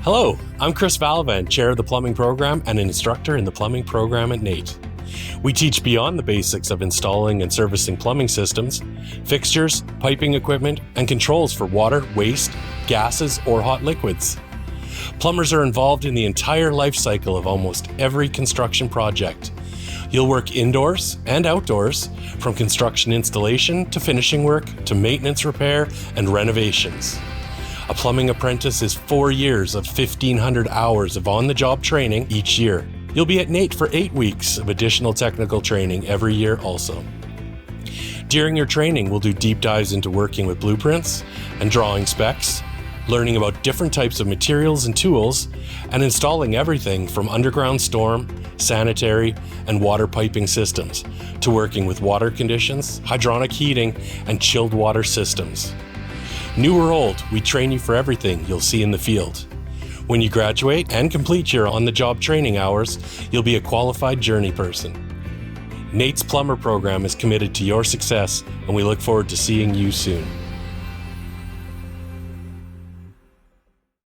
Hello, I'm Chris Valavan, Chair of the Plumbing Program and an instructor in the Plumbing Program at NAIT. We teach beyond the basics of installing and servicing plumbing systems, fixtures, piping equipment, and controls for water, waste, gases, or hot liquids. Plumbers are involved in the entire life cycle of almost every construction project. You'll work indoors and outdoors, from construction installation to finishing work to maintenance repair and renovations. A plumbing apprentice is 4 years of 1,500 hours of on-the-job training each year. You'll be at NAIT for 8 weeks of additional technical training every year also. During your training, we'll do deep dives into working with blueprints and drawing specs, learning about different types of materials and tools, and installing everything from underground storm, sanitary, and water piping systems to working with water conditions, hydronic heating, and chilled water systems. New or old, we train you for everything you'll see in the field. When you graduate and complete your on-the-job training hours, you'll be a qualified journey person. NAIT's Plumber program is committed to your success, and we look forward to seeing you soon.